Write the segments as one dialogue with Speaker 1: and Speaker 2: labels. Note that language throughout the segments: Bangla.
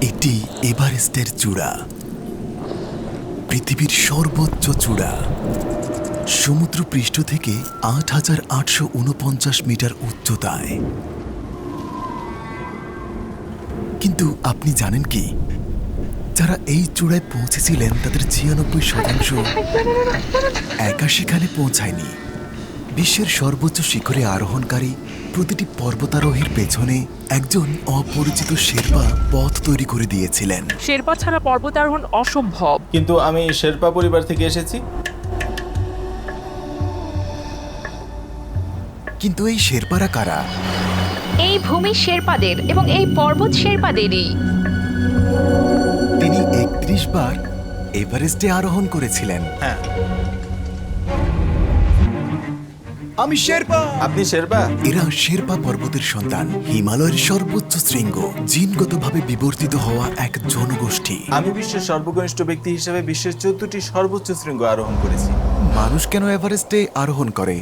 Speaker 1: এটি এভারেস্টের চূড়া, পৃথিবীর সর্বোচ্চ চূড়া। সমুদ্রপৃষ্ঠ থেকে ৮,৮৪৯ মিটার উচ্চতায়। কিন্তু আপনি জানেন কি, যারা এই চূড়ায় পৌঁছেছিলেন তাদের ৯৬% একা সেখানে পৌঁছায়নি। বিশ্বের সর্বোচ্চ শিখরে আরোহণকারী প্রতিটি পর্বতারোহীর পেছনে একজন অপরিচিত শেরপা পথ তৈরি করে দিয়েছিলেন।
Speaker 2: শেরপা ছাড়া পর্বতারোহণ অসম্ভব।
Speaker 3: কিন্তু আমি শেরপা পরিবার থেকে এসেছি।
Speaker 1: কিন্তু এই শেরপারা কারা?
Speaker 4: এই ভূমি শেরপাদের এবং এই পর্বত শেরপাদেরই।
Speaker 1: তিনি ৩১ বার এভারেস্টে আরোহণ করেছিলেন।
Speaker 3: হ্যাঁ,
Speaker 1: আমি শেরপা।
Speaker 3: আপনি শেরপা?
Speaker 1: এরা শেরপা পর্বতের সন্তান, হিমালয়ের সর্বোচ্চ শৃঙ্গ, জিনগতভাবে বিবর্তিত হওয়া এক জনগোষ্ঠী।
Speaker 3: আমি বিশ্বের সর্বকনিষ্ঠ ব্যক্তি হিসেবে বিশ্বের 14টি সর্বোচ্চ শৃঙ্গ আরোহণ করেছি।
Speaker 1: মানুষ কেন এভারেস্টে আরোহণ করে?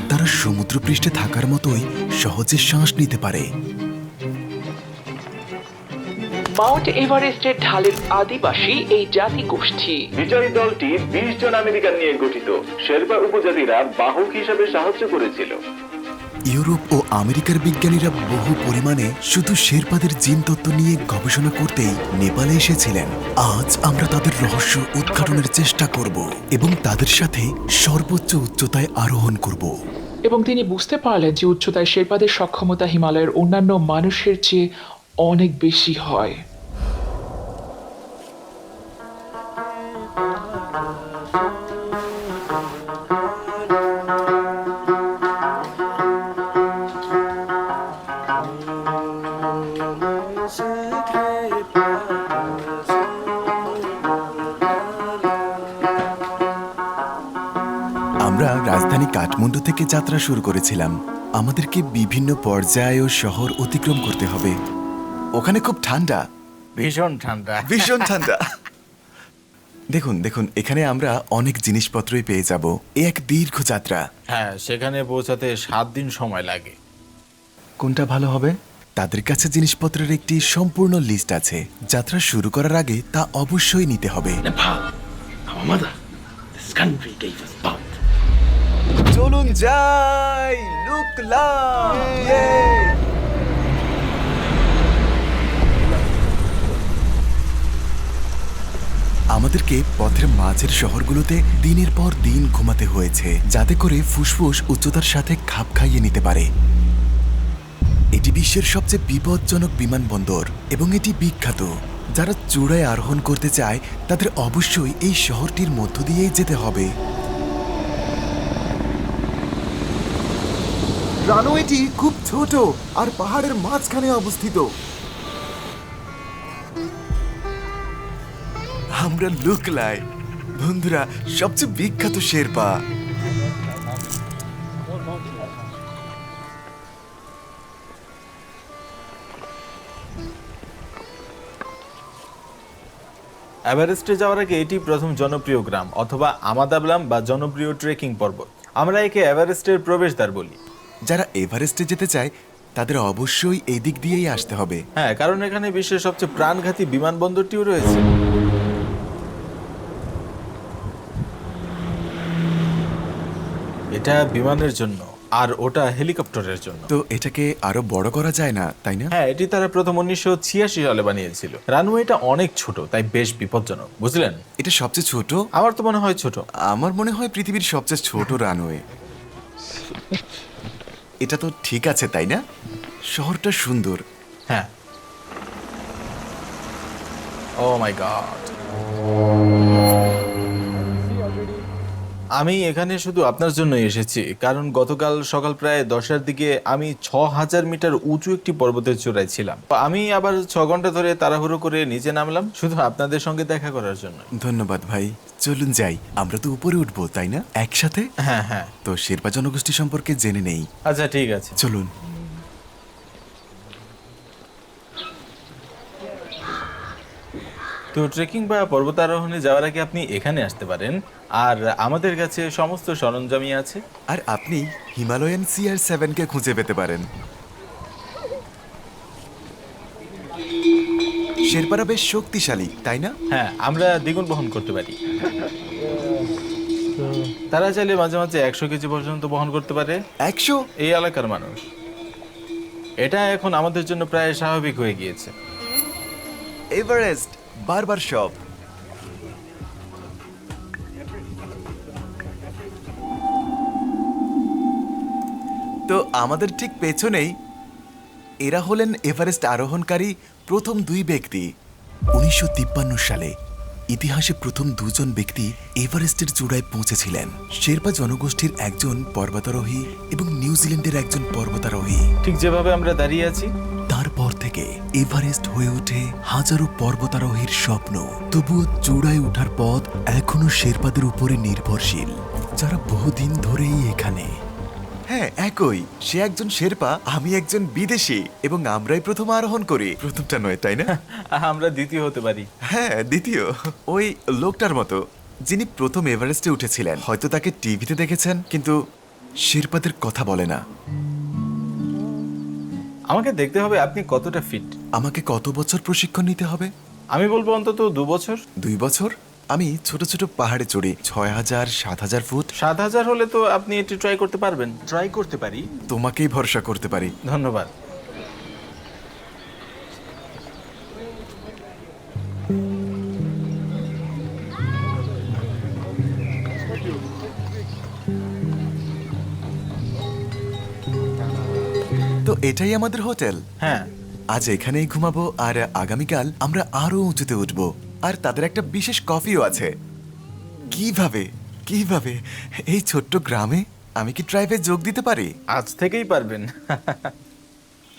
Speaker 1: তারা সমুদ্রপৃষ্ঠে থাকার মতোই সহজে শ্বাস নিতে পারে।
Speaker 2: মাউন্ট এভারেস্টের ঢালের আদিবাসী এই জাতিগোষ্ঠী।
Speaker 5: বিজয়ী দলটি 20 জন আমেরিকান নিয়ে গঠিত। শেরপা উপজাতিরা বাহক হিসাবে সাহায্য করেছিল।
Speaker 1: ইউরোপ ও আমেরিকার বিজ্ঞানীরা বহু পরিমাণে শুধু শেরপাদের জিনতত্ত্ব নিয়ে গবেষণা করতেই নেপালে এসেছিলেন। আজ আমরা তাদের রহস্য উদ্ঘাটনের চেষ্টা করব এবং তাদের সাথে সর্বোচ্চ উচ্চতায় আরোহণ করব।
Speaker 2: এবং তিনি বুঝতে পারলেন যে উচ্চতায় শেরপাদের সক্ষমতা হিমালয়ের অন্যান্য মানুষের চেয়ে অনেক বেশি হয়।
Speaker 1: আমরা রাজধানী কাঠমান্ডু থেকে যাত্রা শুরু করেছিলাম। আমাদেরকে বিভিন্ন পর্যায় ও শহর অতিক্রম করতে হবে। ওখানে খুব ঠান্ডা,
Speaker 3: ভীষণ ঠান্ডা।
Speaker 1: ভীষণ ঠান্ডা। দেখুন দেখুন, এখানে আমরা অনেক জিনিসপত্রই পেয়ে যাব। এক দীর্ঘ যাত্রা।
Speaker 3: হ্যাঁ, সেখানে পৌঁছাতে 7 দিন সময় লাগে।
Speaker 1: কোনটা ভালো হবে? তাদের কাছে জিনিসপত্রের একটি সম্পূর্ণ লিস্ট আছে। যাত্রা শুরু করার আগে তা অবশ্যই নিতে হবে। চলুন যাই, লুকলা। আমাদেরকে পথের মাঝের শহরগুলোতে দিনের পর দিন ঘুমাতে হয়েছে, যাতে করে ফুসফুস উচ্চতার সাথে খাপ খাইয়ে নিতে পারে। এটি বিশ্বের সবচেয়ে বিপজ্জনক বিমানবন্দর এবং এটি বিখ্যাত। যারা চূড়ায় আরোহণ করতে চায় তাদের অবশ্যই এই শহরটির মধ্য দিয়েই যেতে হবে। রানওয়েটি খুব ছোট আর পাহাড়ের মাঝখানে অবস্থিত। আমরা লুকলাই, বন্ধুরা, সবচেয়ে বিখ্যাত শেরপা।
Speaker 3: এভারেস্টে যাওয়ার আগে এটি প্রথম জনপ্রিয় গ্রাম অথবা আমাদাবলাম বা জনপ্রিয় ট্রেকিং পর্বত। আমরা একে এভারেস্টের প্রবেশদ্বার বলি।
Speaker 1: যারা এভারেস্টে যেতে চায় তাদের অবশ্যই এই দিক দিয়েই আসতে হবে।
Speaker 3: হ্যাঁ, কারণ এখানে বিশ্বের সবচেয়ে প্রাণঘাতী বিমানবন্দরটিও রয়েছে। এটা বিমানের জন্য আর ওটা হেলিকপ্টারের জন্য।
Speaker 1: তো এটাকে আরো বড় করা যায় না, তাই না?
Speaker 3: হ্যাঁ, এটি তারা প্রথম 1986 সালে বানিয়েছিল। রানওয়েটা অনেক ছোট, তাই বেশ বিপজ্জনক, বুঝলেন?
Speaker 1: এটা সবচেয়ে ছোট?
Speaker 3: আমার তো মনে হয় ছোট।
Speaker 1: আমার মনে হয় পৃথিবীর সবচেয়ে ছোট রানওয়ে। এটা তো ঠিক আছে, তাই না? শহরটা সুন্দর।
Speaker 3: হ্যাঁ। ও মাই গড। আমি এখানে শুধু আপনার জন্যই এসেছি, কারণ গতকাল সকাল প্রায় 10টার দিকে আমি 6000 মিটার উঁচু একটি পর্বতের চূড়ায় ছিলাম। আমি আবার 6 ঘন্টা ধরে তাড়াহুড়ো করে নিচে নামলাম শুধু আপনাদের সঙ্গে দেখা করার জন্য।
Speaker 1: ধন্যবাদ ভাই। চলুন যাই, আমরা তো উপরে উঠবো, তাই না? একসাথে।
Speaker 3: হ্যাঁ হ্যাঁ।
Speaker 1: তো শেরপা জনগোষ্ঠী সম্পর্কে জেনে নেই।
Speaker 3: আচ্ছা, ঠিক আছে,
Speaker 1: চলুন।
Speaker 3: তো ট্রেকিং বা পর্বতারোহণে যাওয়ার আগে আপনি এখানে আসতে পারেন, আর আমাদের কাছে সমস্ত সরঞ্জামই আছে।
Speaker 1: আর আপনি হিমালয়ান CR7 কে খুঁজে পেতে পারেন। শেরপারা বেশ শক্তিশালী, তাই না?
Speaker 3: হ্যাঁ, আমরা দ্বিগুণ বহন করতে পারি। তারা চাইলে মাঝে মাঝে 100 কেজি পর্যন্ত বহন করতে পারে
Speaker 1: 100?
Speaker 3: এই এলাকার মানুষ। এটা এখন আমাদের জন্য প্রায় স্বাভাবিক হয়ে গিয়েছে।
Speaker 1: এভারেস্ট, বারবার সব। তো আমাদের ঠিক পেছনেই এরা হলেন এভারেস্ট আরোহণকারী প্রথম 2 ব্যক্তি। 1953 সালে ইতিহাসে প্রথম 2 জন ব্যক্তি এভারেস্টের চূড়ায় পৌঁছেছিলেন। শেরপা জনগোষ্ঠীর একজন পর্বতারোহী এবং নিউজিল্যান্ডের একজন পর্বতারোহী।
Speaker 3: ঠিক যেভাবে আমরা দাঁড়িয়ে আছি।
Speaker 1: তারপর থেকে এভারেস্ট হয়ে ওঠে হাজারো পর্বতারোহীর স্বপ্ন। তবুও চূড়ায় ওঠার পথ এখনো শেরপাদের উপরে নির্ভরশীল, যারা বহুদিন ধরেই এখানে। হ্যাঁ, একই। সে একজন শেরপা, আমি একজন বিদেশি, এবং আমরাই প্রথম আরোহণ করি। প্রথমটা নয়, তাই না?
Speaker 3: আমরা দ্বিতীয় হতে পারি।
Speaker 1: হ্যাঁ, দ্বিতীয়। ওই লোকটার মতো যিনি প্রথম এভারেস্টে উঠেছিলেন। হয়তো তাকে টিভিতে দেখেছেন, কিন্তু শেরপাদের কথা বলে না।
Speaker 3: আমাকে দেখতে হবে আপনি কতটা ফিট।
Speaker 1: আমাকে কত বছর প্রশিক্ষণ নিতে হবে?
Speaker 3: আমি বলবো অন্তত 2 বছর।
Speaker 1: 2 বছর? আমি ছোট ছোট পাহাড়ে চড়ি, 6000, 7000 ফুট।
Speaker 3: 7000 হলে তো আপনি এটি ট্রাই করতে পারবেন। ট্রাই করতে পারি।
Speaker 1: তোমাকেই ভরসা করতে পারি।
Speaker 3: ধন্যবাদ।
Speaker 1: তো এটাই আমাদের হোটেল।
Speaker 3: হ্যাঁ,
Speaker 1: আজ এখানেই ঘুমাবো, আর আগামীকাল আমরা আরো উঁচুতে উঠবো। আর তাদের একটা বিশেষ কফিও আছে। কিভাবে কিভাবে এই ছোট্ট গ্রামে আমি কি ট্রাইবে যোগ দিতে পারি?
Speaker 3: আজ থেকেই পারবেন।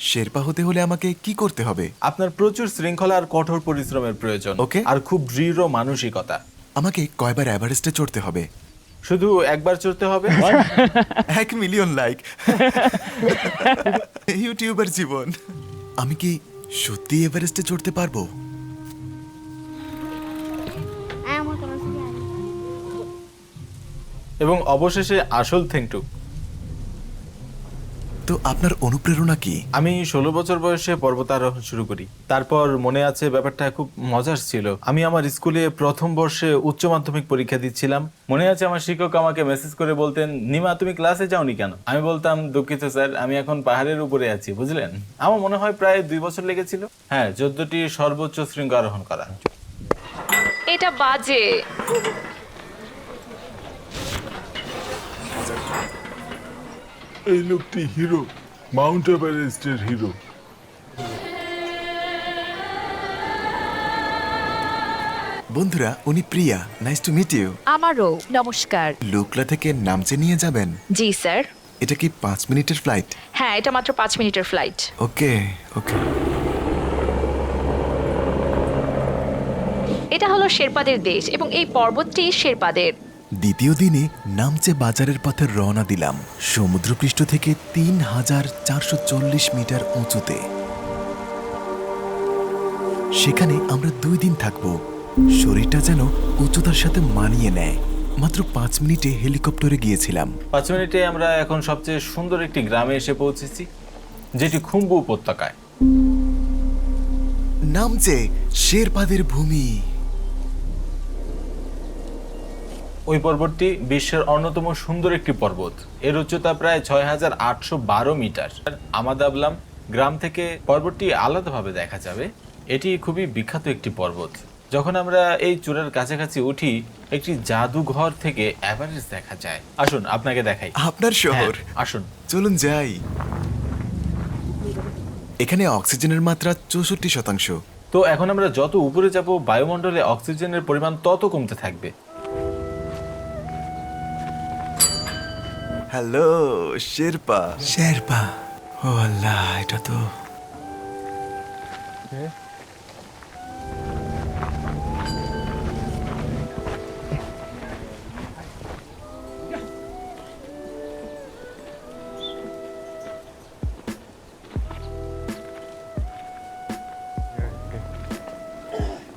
Speaker 1: শেরপা হতে হলে আমাকে কি করতে হবে?
Speaker 3: আপনার প্রচুর শৃঙ্খলা আর কঠোর পরিশ্রমের প্রয়োজন।
Speaker 1: Okay.
Speaker 3: আর খুব দৃঢ় মানসিকতা।
Speaker 1: আমাকে কয়বার এভারেস্টে চড়তে হবে?
Speaker 3: শুধু একবার চড়তে হবে।
Speaker 1: 1 মিলিয়ন লাইক। ইউটিউবার জীবন। আমি কি সত্যি এভারেস্টে চড়তে পারবো?
Speaker 3: এবং অবশেষে আসল থ্যাংকটু।
Speaker 1: তো আপনার অনুপ্রেরণা কি?
Speaker 3: আমি 16 বছর বয়সে পর্বতারোহণ শুরু করি। তারপর মনে আছে ব্যাপারটা খুব মজার ছিল। আমি আমার স্কুলে প্রথম বর্ষে উচ্চ মাধ্যমিক পরীক্ষা দিচ্ছিলাম। মনে আছে আমার শিক্ষক আমাকে মেসেজ করে বলতেন, নিমা তুমি ক্লাসে যাওনি কেন? আমি বলতাম, দুঃখিত স্যার, আমি এখন পাহাড়ের উপরে আছি, বুঝলেন। আমার মনে হয় প্রায় 2 বছর লেগেছিল। হ্যাঁ, 14টি সর্বোচ্চ শৃঙ্গ আরোহণ করা।
Speaker 4: এটা বাজে।
Speaker 6: এই লোকটি হিরো, মাউন্ট এভারেস্টের হিরো।
Speaker 1: বন্ধুরা, উনি Priya. Nice to meet you.
Speaker 4: আমারও নমস্কার।
Speaker 1: লুকলা থেকে নামচে নিয়ে যাবেন?
Speaker 4: জি স্যার।
Speaker 1: এটা কি 5 মিনিটের ফ্লাইট?
Speaker 4: হ্যাঁ, এটা মাত্র 5 মিনিটের ফ্লাইট।
Speaker 1: ওকে ওকে।
Speaker 4: এটা হলো শেরপাদের দেশ এবং এই পর্বতটি শেরপাদের।
Speaker 1: দ্বিতীয় দিনে নামচে বাজারের পথে রওনা দিলাম, সমুদ্রপৃষ্ঠ থেকে 3440 মিটার উঁচুতে। সেখানে আমরা 2 দিন থাকবো। শরীরটা যেন উচ্চতার সাথে মানিয়ে নেয়। মাত্র 5 মিনিটে হেলিকপ্টারে গিয়েছিলাম।
Speaker 3: 5 মিনিটে আমরা এখন সবচেয়ে সুন্দর একটি গ্রামে এসে পৌঁছেছি, যেটি খুম্বু উপত্যকায়।
Speaker 1: নামচে, শেরপাদের ভূমি।
Speaker 3: ওই পর্বতটি বিশ্বের অন্যতম সুন্দর একটি পর্বত। এর উচ্চতা প্রায় 6812 মিটার। আমাদাবলাম গ্রাম থেকে পর্বতটি আলাদাভাবে দেখা যাবে। এটি খুবই বিখ্যাত একটি পর্বত। যখন আমরা এই চূড়ার কাছাকাছি উঠি, একটি জাদুঘর থেকে এভারেস্ট দেখা যায়। আসুন আপনাকে দেখাই।
Speaker 1: আপনার শহর।
Speaker 3: হ্যাঁ, আসুন।
Speaker 1: চলুন যাই। এখানে অক্সিজেনের মাত্রা 64%।
Speaker 3: তো এখন আমরা যত উপরে যাব, বায়ুমণ্ডলে অক্সিজেনের পরিমাণ তত কমতে থাকবে।
Speaker 1: হ্যালো শেরপা। শেরপা, ও আল্লাহ, এটা তো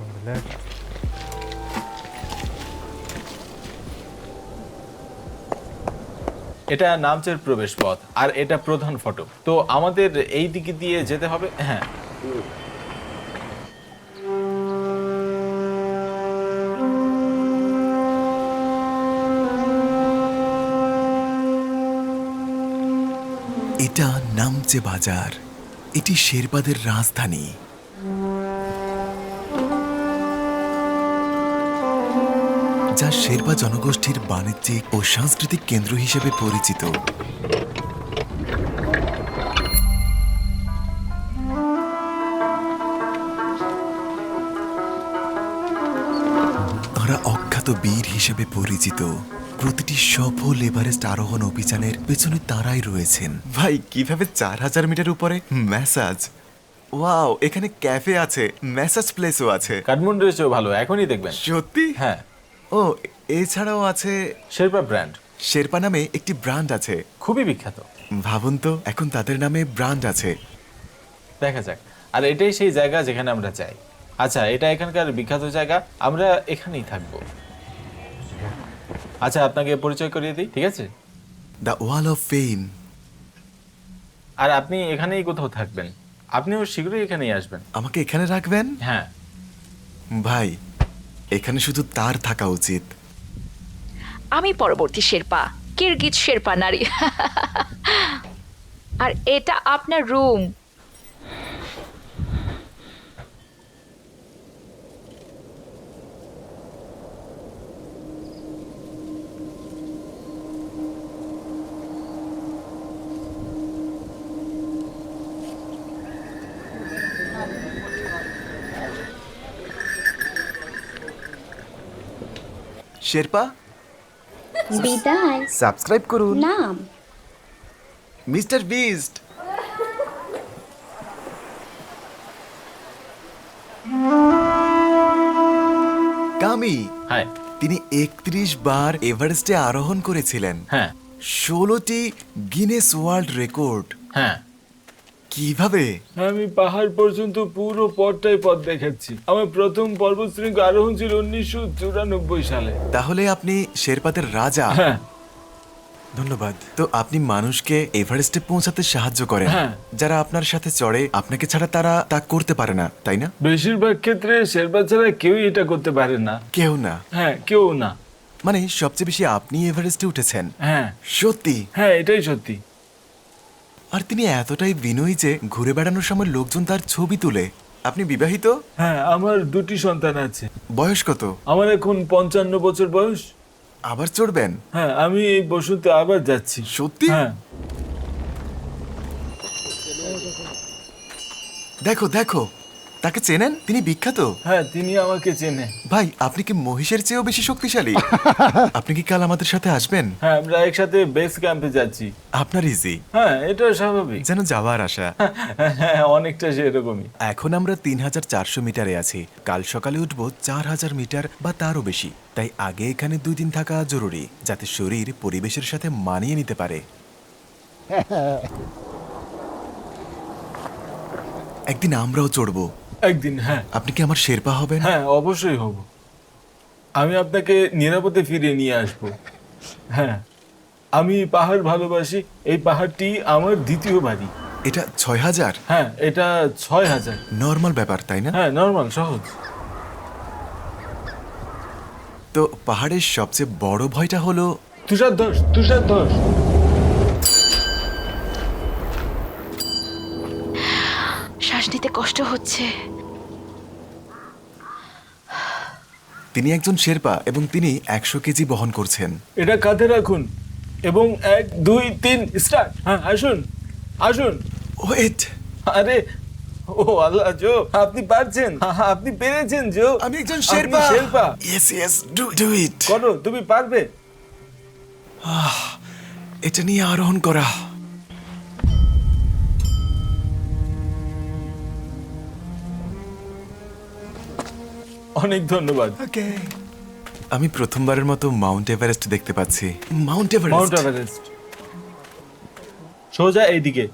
Speaker 6: On the left.
Speaker 3: এটা নামচের প্রবেশ পথ আর এটা প্রধান ফটক। তো আমাদের এই দিকে দিয়ে যেতে হবে। হ্যাঁ,
Speaker 1: এটা নামচে বাজার, এটি শেরপাদের রাজধানী। যা শেরপা জনগোষ্ঠীর বাণিজ্যিক ও সাংস্কৃতিক কেন্দ্র হিসেবে পরিচিত। তারা অখ্যাত বীর হিসেবে পরিচিত। প্রতিটি সফল এভারেস্ট আরোহণ অভিযানের পেছনে তারাই রয়েছেন। ভাই, কিভাবে 4000 মিটার উপরে ম্যাসাজ! ওয়াও, এখানে ক্যাফে আছে, ম্যাসাজ প্লেসও আছে।
Speaker 3: কাঠমান্ডুর চেয়েও ভালো, এখনই দেখবেন।
Speaker 1: সত্যি?
Speaker 3: হ্যাঁ,
Speaker 1: ও, এছাড়াও আছে
Speaker 3: শেরপা ব্র্যান্ড,
Speaker 1: শেরপা নামে একটি ব্র্যান্ড আছে।
Speaker 3: খুবই বিখ্যাত।
Speaker 1: ভাবুন তো, এখন তাদের নামে ব্র্যান্ড আছে।
Speaker 3: দেখা যাক। আর এটাই সেই জায়গা যেখানে আমরা যাই। আচ্ছা, এটা এখানকার বিখ্যাত জায়গা, আমরা এখানেই থাকবো। আচ্ছা, আপনাকে পরিচয় করিয়ে দিই, ঠিক আছে?
Speaker 1: The wall of fame.
Speaker 3: আর আপনি এখানেই কোথাও থাকবেন, আপনিও শীঘ্রই এখানেই আসবেন।
Speaker 1: আমাকে এখানে রাখবেন?
Speaker 3: হ্যাঁ।
Speaker 1: ভাই, এখানে শুধু তার থাকা উচিত।
Speaker 4: আমি পরবর্তী শেরপা, কিরগিজ শেরপা নারী। আর এটা আপনার রুম।
Speaker 1: শেরপা,
Speaker 7: বিদায়।
Speaker 1: সাবস্ক্রাইব করুন।
Speaker 7: নাম
Speaker 1: মিস্টার বিস্ট। কামি,
Speaker 3: হ্যাঁ।
Speaker 1: তিনি 31 বার এভারেস্টে আরোহণ করেছিলেন।
Speaker 3: হ্যাঁ।
Speaker 1: 16টি গিনেস ওয়ার্ল্ড রেকর্ড।
Speaker 3: হ্যাঁ।
Speaker 1: কিভাবে?
Speaker 6: আমি পাহাড় পর্যন্ত পুরো পথটাই পথ দেখাচ্ছি। আমার প্রথম পর্বতশৃঙ্গ আরোহণ ছিল 1994 সালে।
Speaker 1: তাহলে আপনি শেরপাদের রাজা।
Speaker 6: হ্যাঁ।
Speaker 1: ধন্যবাদ। তো আপনি মানুষকে এভারেস্টে পৌঁছাতে সাহায্য করেন।
Speaker 6: হ্যাঁ।
Speaker 1: যারা আপনার সাথে চড়ে, আপনাকে ছাড়া তারা তা করতে পারে না, তাই না?
Speaker 6: বেশিরভাগ ক্ষেত্রে শেরপা ছাড়া কেউই এটা করতে পারে না।
Speaker 1: কেউ না?
Speaker 6: হ্যাঁ, কেউ না।
Speaker 1: মানে সবচেয়ে বেশি আপনি এভারেস্টে উঠেছেন?
Speaker 6: হ্যাঁ।
Speaker 1: সত্যি?
Speaker 6: হ্যাঁ, এটাই সত্যি।
Speaker 1: আর তিনি এতটাই বিনয়ী যে ঘুরে বেড়ানোর সময় লোকজন তার ছবি তুলে। আপনি বিবাহিত?
Speaker 6: হ্যাঁ, আমার 2টি সন্তান আছে।
Speaker 1: বয়স কত?
Speaker 6: আমার এখন 55 বছর বয়স।
Speaker 1: আবার চড়বেন?
Speaker 6: হ্যাঁ, আমি এই বসন্তে আবার যাচ্ছি।
Speaker 1: সত্যি?
Speaker 6: হ্যাঁ।
Speaker 1: দেখো দেখো, তাকে চেনেন? তিনি বিখ্যাত।
Speaker 6: হ্যাঁ, তিনি আমাকে চেনে।
Speaker 1: ভাই, আপনি কি মহিষের চেয়েও বেশি শক্তিশালী? আপনি কি কাল আমাদের সাথে আসবেন?
Speaker 6: হ্যাঁ, আমরা একসাথে বেস ক্যাম্পে যাচ্ছি।
Speaker 1: আপনার ইজি।
Speaker 6: হ্যাঁ, এটা স্বাভাবিক।
Speaker 1: যেন যাওয়ার আশা।
Speaker 6: হ্যাঁ, অনেকটা সেরকমই।
Speaker 1: এখন আমরা 3400 মিটারে আছি। কাল সকালে উঠবো 4000 মিটার বা তারও বেশি। তাই আগে এখানে 2 দিন থাকা জরুরি, যাতে শরীর পরিবেশের সাথে মানিয়ে নিতে পারে। একদিন আমরাও চড়বো।
Speaker 6: একদিন। হ্যাঁ।
Speaker 1: আপনি কি আমার শেরপা হবেন?
Speaker 6: হ্যাঁ, অবশ্যই হব। আমি আপনাকে নিরাপদে ফিরিয়ে নিয়ে আসব। হ্যাঁ, আমি পাহাড় ভালোবাসি। এই পাহাড়টি আমার দ্বিতীয় বাড়ি।
Speaker 1: এটা 6000?
Speaker 6: হ্যাঁ, এটা 6000।
Speaker 1: নর্মাল ব্যাপার, তাই না?
Speaker 6: হ্যাঁ, নর্মাল, সহজ।
Speaker 1: তো পাহাড়ের সবচেয়ে বড় ভয়টা হলো
Speaker 6: তুষারধস, তুষারধস।
Speaker 4: শ্বাস নিতে কষ্ট হচ্ছে।
Speaker 1: তিনি একজন শেরপা এবং তিনি 100 কেজি বহন করছেন।
Speaker 6: এটা কাঁধে রাখুন এবং 1 2 3 স্টার্ট। হ্যাঁ, আসুন আসুন।
Speaker 1: ওয়েট,
Speaker 6: আরে, ও আল্লাহ, জো, আপনি পারছেন। আপনি পেরেছেন, জো।
Speaker 1: আমি একজন
Speaker 6: আপনি
Speaker 1: Sherpa.
Speaker 6: Sherpa.
Speaker 1: Yes yes, do it.
Speaker 6: করো, তুমি পারবে।
Speaker 1: এটা নিয়ে আরোহণ করা।
Speaker 6: অনেক ধন্যবাদ।
Speaker 1: ওকে। আমি প্রথমবারের মতো মাউন্ট এভারেস্ট দেখতে পাচ্ছি। Mount
Speaker 6: Mount
Speaker 1: Everest.
Speaker 6: এভারেস্ট। সোজা এইদিকে।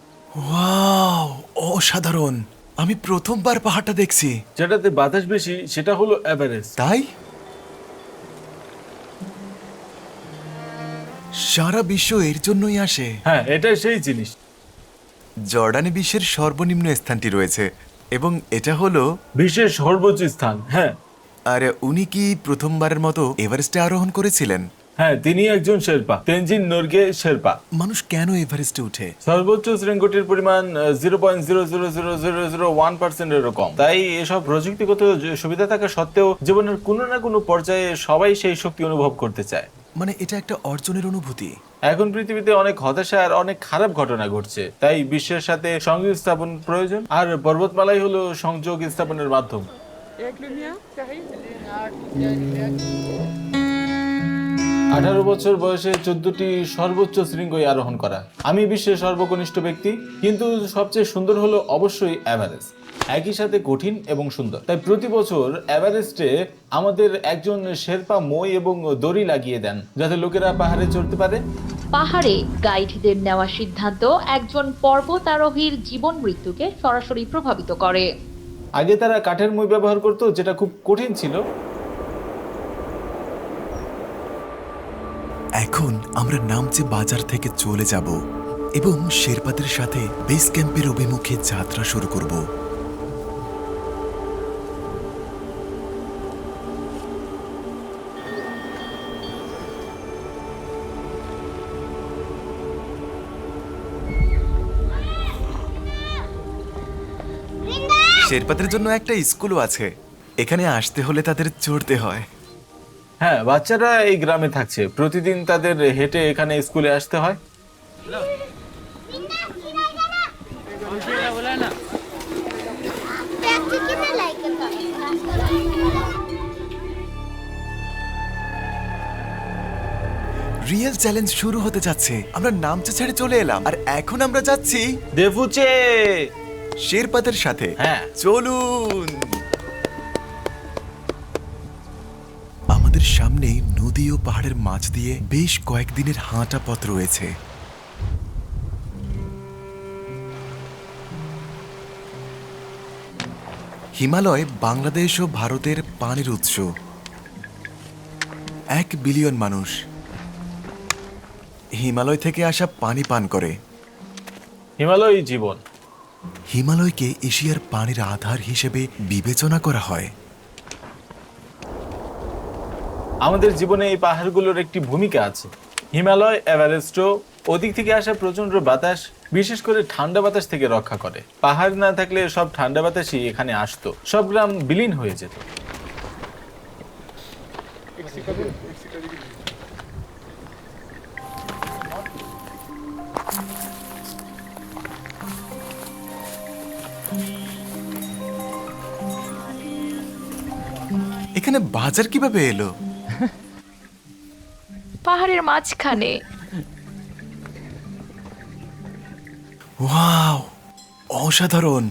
Speaker 1: ওয়াও, অসাধারণ। আমি প্রথমবার পাহাড়টা দেখছি।
Speaker 6: যেটাতে বাতাস বেশি সেটা হলো এভারেস্ট।
Speaker 1: তাই সারা বিশ্ব এর জন্যই আসে।
Speaker 6: হ্যাঁ, এটাই সেই জিনিস।
Speaker 1: জর্ডানে বিশ্বের সর্বনিম্ন স্থানটি রয়েছে এবং এটা হলো,
Speaker 6: বিশ্বের সর্বোচ্চ স্থান। হ্যাঁ
Speaker 1: আর উনি কি প্রথমবারের মতো এভারেস্টে আরোহণ করেছিলেন?
Speaker 6: হ্যাঁ, তিনি একজন শেরপা, তেনজিন নোরগে শেরপা।
Speaker 1: মানুষ কেন এভারেস্টে উঠে?
Speaker 6: সর্বোচ্চ শৃঙ্গটির পরিমাণ 0.00001%-এরও কম। তাই এসব প্রযুক্তিগত সুবিধা থাকা সত্ত্বেও জীবনের কোনো না কোনো পর্যায়ে সবাই সেই শক্তি অনুভব করতে চায়।
Speaker 1: মানে এটা একটা অর্জনের অনুভূতি।
Speaker 6: এখন পৃথিবীতে অনেক হতাশা আর অনেক খারাপ ঘটনা ঘটছে, তাই বিশ্বের সাথে সংযোগ স্থাপন প্রয়োজন, আর পর্বতমালাই হলো সংযোগ স্থাপনের মাধ্যম। 18 বছর বয়সে 14টি সর্বোচ্চ শৃঙ্গই আরোহণ করা। আমি বিশ্বের সর্বকনিষ্ঠ ব্যক্তি, কিন্তু সবচেয়ে সুন্দর হলো অবশ্যই এভারেস্ট। একই সাথে কঠিন এবং সুন্দর। তাই প্রতি বছর এভারেস্টে আমাদের একজন শেরপা মই এবং দড়ি লাগিয়ে দেন, যাতে লোকেরা পাহাড়ে চড়তে পারে।
Speaker 4: পাহাড়ে গাইডদের নেওয়া সিদ্ধান্ত একজন পর্বতারোহীর জীবন মৃত্যুকে সরাসরি প্রভাবিত করে।
Speaker 6: আগে তারা কাঠের মই ব্যবহার করত, যেটা খুব কঠিন ছিল।
Speaker 1: এখন আমরা নামচে বাজার থেকে চলে যাব এবং শেরপাদের সাথে বেস ক্যাম্পের অভিমুখে যাত্রা শুরু করব। শেরপাদের জন্য একটা স্কুলও আছে, এখানে আসতে হলে তাদের চড়তে হয়।
Speaker 6: হ্যাঁ, বাচ্চারা এই গ্রামে থাকছে, প্রতিদিন তাদের হেঁটে এখানে স্কুলে আসতে হয়।
Speaker 1: রিয়েল চ্যালেঞ্জ শুরু হতে যাচ্ছে। আমরা নামচে ছেড়ে চলে এলাম আর এখন আমরা যাচ্ছি
Speaker 6: দেফুচে।
Speaker 1: শেরপাদের সাথে।
Speaker 6: হ্যাঁ।
Speaker 1: চলুন। আমাদের সামনে নদী ও পাহাড়ের মাঝ দিয়ে বেশ কয়েকদিনের হাঁটা পথ রয়েছে। হিমালয় বাংলাদেশ ও ভারতের পানির উৎস। 1 বিলিয়ন মানুষ হিমালয় থেকে আসা পানি পান করে।
Speaker 6: হিমালয় জীবন।
Speaker 1: হিমালয়কে এশিয়ার পানির আধার হিসেবে বিবেচনা করা হয়।
Speaker 6: আমাদের জীবনে এই পাহাড়গুলোর একটি ভূমিকা আছে। হিমালয়, এভারেস্টও ওদিক থেকে আসা প্রচন্ড বাতাস, বিশেষ করে ঠান্ডা বাতাস থেকে রক্ষা করে। পাহাড় না থাকলে সব ঠান্ডা বাতাসই এখানে আসতো, সব গ্রাম বিলীন হয়ে যেত।
Speaker 1: এখানে বাজার কিভাবে এলো?
Speaker 4: পাহাড়ের মাঝখানে।
Speaker 1: ওয়াও, অসাধারণ।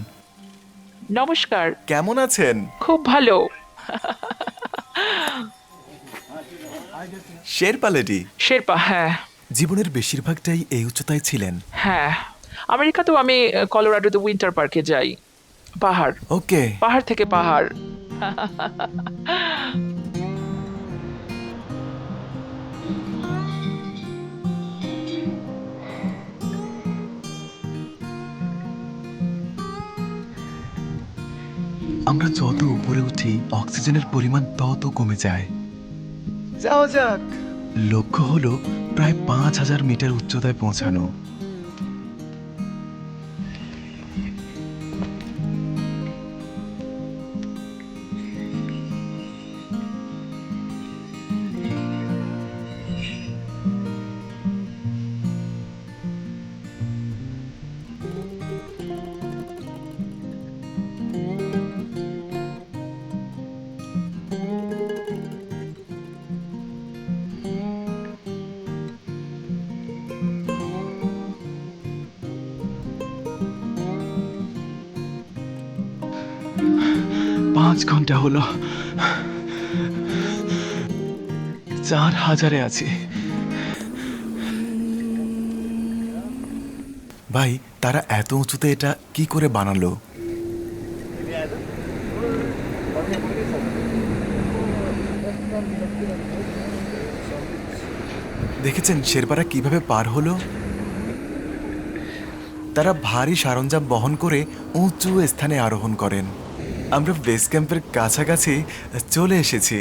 Speaker 2: নমস্কার।
Speaker 1: কেমন আছেন?
Speaker 2: খুব ভালো।
Speaker 1: শেরপা লেডি।
Speaker 2: শেরপা, হ্যাঁ
Speaker 1: জীবনের বেশিরভাগটাই এই উচ্চতায় ছিলেন।
Speaker 2: হ্যাঁ। আমেরিকাতেও আমি কলোরাডোতে উইন্টার পার্কে যাই। পাহাড়,
Speaker 1: ওকে।
Speaker 2: পাহাড় থেকে পাহাড়।
Speaker 1: 'আমরা যত উপরে উঠি অক্সিজেনের পরিমাণ তত কমে যায়। যাওয়া যাক। লক্ষ্য হলো প্রায় 5000 মিটার উচ্চতায় পৌঁছানো। পাঁচ ঘন্টা হলো, 4000-এ আছি। ভাই, তারা এত উঁচুতে এটা কি করে বানালো? দেখেছেন শেরপারা কিভাবে পার হলো? তারা ভারী সরঞ্জাম বহন করে উঁচু স্থানে আরোহণ করেন। আমরা বেস ক্যাম্পের কাছাকাছি চলে এসেছি।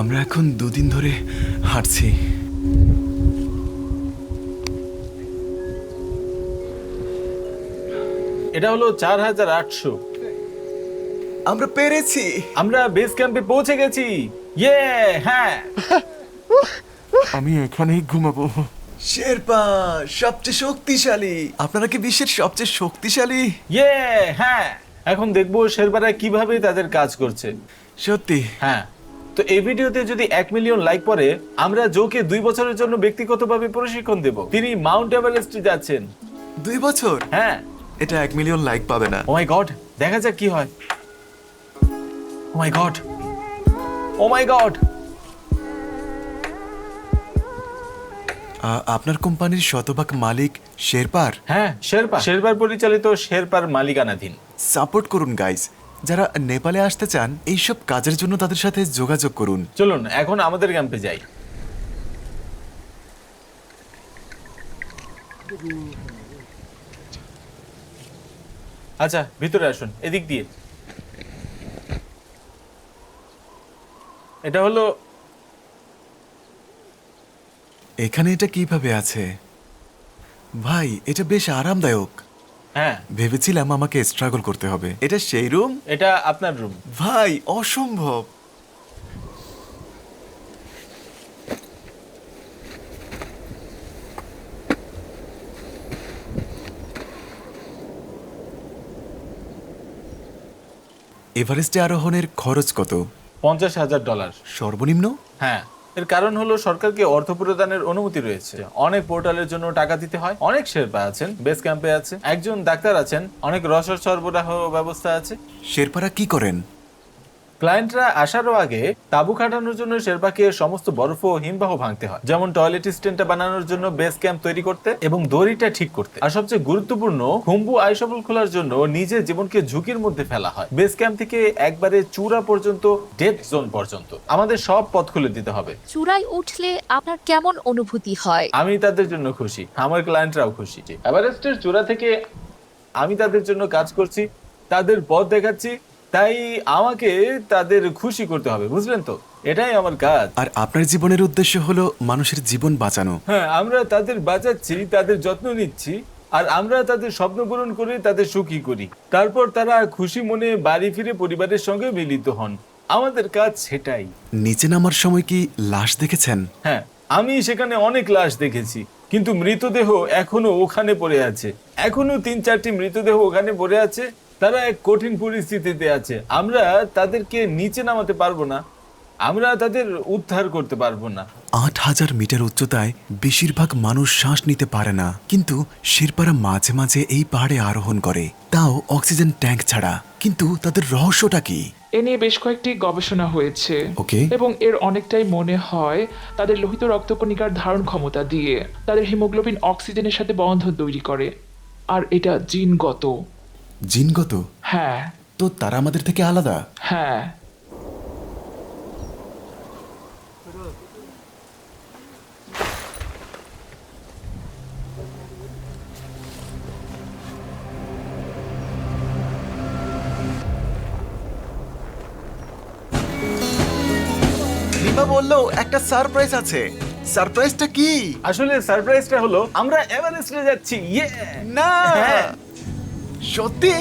Speaker 1: আমরা এখন 2 দিন ধরে হাঁটছি।
Speaker 6: এটা হলো 4800।
Speaker 1: আমরা পেরেছি।
Speaker 6: আমরা বেস ক্যাম্পে পৌঁছে গেছি। ইয়ে, হ্যাঁ।
Speaker 1: আমি এখানেই ঘুমাবো। শেরপা সবচেয়ে শক্তিশালী। আপনারা কি বিশ্বের সবচেয়ে শক্তিশালী?
Speaker 6: ইয়ে, হ্যাঁ। এখন দেখবো শেরপারা কিভাবে তাদের কাজ করছে।
Speaker 1: সত্যি?
Speaker 6: হ্যাঁ। তো এই ভিডিওতে যদি 1 মিলিয়ন লাইক পড়ে, আমরা জোকে 2 বছরের জন্য ব্যক্তিগতভাবে প্রশিক্ষণ দেব। তিনি মাউন্ট এভারেস্টে যাচ্ছেন।
Speaker 1: 2 বছর?
Speaker 6: হ্যাঁ।
Speaker 1: এটা 1 মিলিয়ন লাইক পাবে না।
Speaker 6: ও মাই গড, দেখা যাক কি হয়। ও মাই গড, ও মাই গড।
Speaker 1: আপনার কোম্পানির শতভাগ মালিক শেরপার?
Speaker 6: হ্যাঁ, শেরপার পরিচালিত শেরপার মালিকানাধীন।
Speaker 1: সাপোর্ট করুন গাইস। যারা নেপালে আসতে চান এইসব কাজের জন্য তাদের সাথে যোগাযোগ করুন।
Speaker 6: চলুন এখন আমাদের ক্যাম্পে যাই। আচ্ছা, ভিতরে আসুন, এদিক দিয়ে। এটা হলো,
Speaker 1: এখানে এটা কিভাবে আছে? ভাই এটা বেশ আরামদায়ক।
Speaker 6: হ্যাঁ,
Speaker 1: ভেবেছিলাম আমাকে স্ট্রাগল করতে হবে। এটা সেই রুম?
Speaker 6: এটা আপনার রুম।
Speaker 1: ভাই অসম্ভব। এভারেস্টে আরোহণের খরচ কত?
Speaker 6: $50,000।
Speaker 1: সর্বনিম্ন?
Speaker 6: হ্যাঁ, এর কারণ হলো সরকারকে অর্থ প্রদানের অনুমতি রয়েছে। অনেক পোর্টালের জন্য টাকা দিতে হয়। অনেক শেরপা আছেন, বেস ক্যাম্পে আছে, একজন ডাক্তার আছেন, অনেক রসদ সরবরাহ ব্যবস্থা আছে।
Speaker 1: শেরপারা কি করেন?
Speaker 6: ক্লায়েন্টরা আসারও আগে তাঁবু খাটানোর জন্য শেরপাকে সমস্ত বরফ ও হিমবাহ ভাঙতে হয়, যেমন টয়লেট স্ট্যান্ডটা বানানোর জন্য বেস ক্যাম্প তৈরি করতে এবং দড়িটা ঠিক করতে। আর সবচেয়ে গুরুত্বপূর্ণ, খুম্বু আইসবল খোলার জন্য নিজের জীবনকে ঝুঁকির মধ্যে ফেলা হয়। বেস ক্যাম্প থেকে একবারে চূড়া পর্যন্ত, ডেথ জোন পর্যন্ত আমাদের সব পথ খুলে দিতে হবে।
Speaker 8: চূড়ায় উঠলে আপনার কেমন অনুভূতি হয়?
Speaker 6: আমি তাদের জন্য খুশি, আমার ক্লায়েন্টরাও খুশি। এভারেস্টের চূড়া থেকে আমি তাদের জন্য কাজ করছি, তাদের পথ দেখাচ্ছি, তাই আমাকে তাদের খুশি করতে হবে, বুঝলেন তো? এটাই আমার কাজ।
Speaker 1: আর আপনার জীবনের উদ্দেশ্য হলো মানুষের জীবন বাঁচানো।
Speaker 6: হ্যাঁ, আমরা তাদের বাঁচাচ্ছি, তাদের যত্ন নিচ্ছি, আর আমরা তাদের স্বপ্ন পূরণ করে তাদের সুখী করি। তারপর তারা খুশি মনে বাড়ি ফিরে পরিবারের সঙ্গে মিলিত হন। আমাদের কাজ সেটাই।
Speaker 1: নিচে নামার সময় কি লাশ দেখেছেন?
Speaker 6: হ্যাঁ, আমি সেখানে অনেক লাশ দেখেছি, কিন্তু মৃতদেহ এখনো ওখানে পড়ে আছে। এখনো 3-4টি মৃতদেহ ওখানে পড়ে আছে। তারা এক কঠিন পরিস্থিতিতে আছে। আমরা তাদেরকে নিচে নামাতে পারবো না, আমরা তাদের উদ্ধার করতে পারবো না।
Speaker 1: 8000 মিটার উচ্চতায় বেশিরভাগ মানুষ শ্বাস নিতে পারে না, কিন্তু শেরপারা মাঝে মাঝে এই পাহাড়ে আরোহণ করে, তাও অক্সিজেন ট্যাঙ্ক ছাড়া। কিন্তু তাদের রহস্যটা কি?
Speaker 2: এ নিয়ে বেশ কয়েকটি গবেষণা হয়েছে
Speaker 1: ওকে।
Speaker 2: এবং এর অনেকটাই মনে হয় তাদের লোহিত রক্তকণিকার ধারণ ক্ষমতা দিয়ে তাদের হিমোগ্লোবিন অক্সিজেনের সাথে বন্ধন তৈরি করে, আর এটা জিনগত।
Speaker 1: জিনগত?
Speaker 2: হ্যাঁ।
Speaker 1: তো তারা আমাদের থেকে আলাদা?
Speaker 2: হ্যাঁ।
Speaker 1: রিমা বললো একটা সারপ্রাইজ আছে। সারপ্রাইজটা কি?
Speaker 6: আসলে সারপ্রাইজটা হলো আমরা এভারেস্টে যাচ্ছি। ইয়ে,
Speaker 1: না,
Speaker 6: হ্যাঁ।
Speaker 1: সত্যি?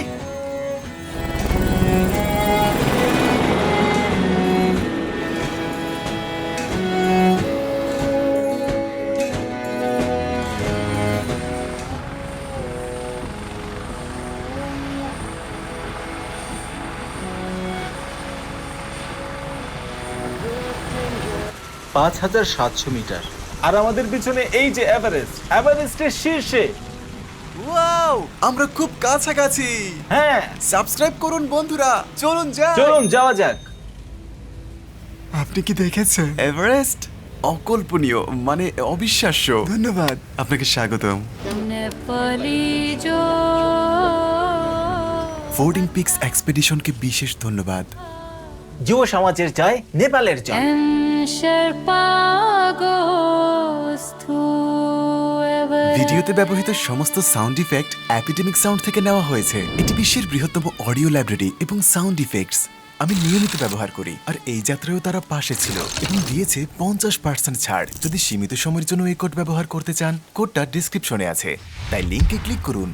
Speaker 6: $5,700 মিটার। আর আমাদের পিছনে এই যে এভারেস্ট, এভারেস্টের শীর্ষে।
Speaker 1: ওয়াও! ওয়াও, আমরা খুব কাছাকাছি।
Speaker 3: হ্যাঁ,
Speaker 1: সাবস্ক্রাইব করুন বন্ধুরা, চলুন যাই।
Speaker 3: চলুন যাওয়া যাক।
Speaker 1: আপনি কি দেখেছেন এভারেস্ট? অকল্পনীয়, মানে অবিশ্বাস্য। ধন্যবাদ, আপনাকে স্বাগতম। ফোর্ডিং পিকস এক্সপেডিশনকে বিশেষ ধন্যবাদ।
Speaker 3: যুব সমাজের জয়, নেপালের জয়।
Speaker 1: ভিডিওতে ব্যবহৃত সমস্ত সাউন্ড ইফেক্ট অ্যাপিডেমিক সাউন্ড থেকে নেওয়া হয়েছে। এটি বিশ্বের বৃহত্তম অডিও লাইব্রেরি এবং সাউন্ড ইফেক্টস আমি নিয়মিত ব্যবহার করি, আর এই যাত্রায়ও তারা পাশে ছিল এবং দিয়েছে 50% ছাড়। যদি সীমিত সময়ের জন্য এই কোড ব্যবহার করতে চান, কোডটা ডিসক্রিপশনে আছে, তাই লিংকে ক্লিক করুন।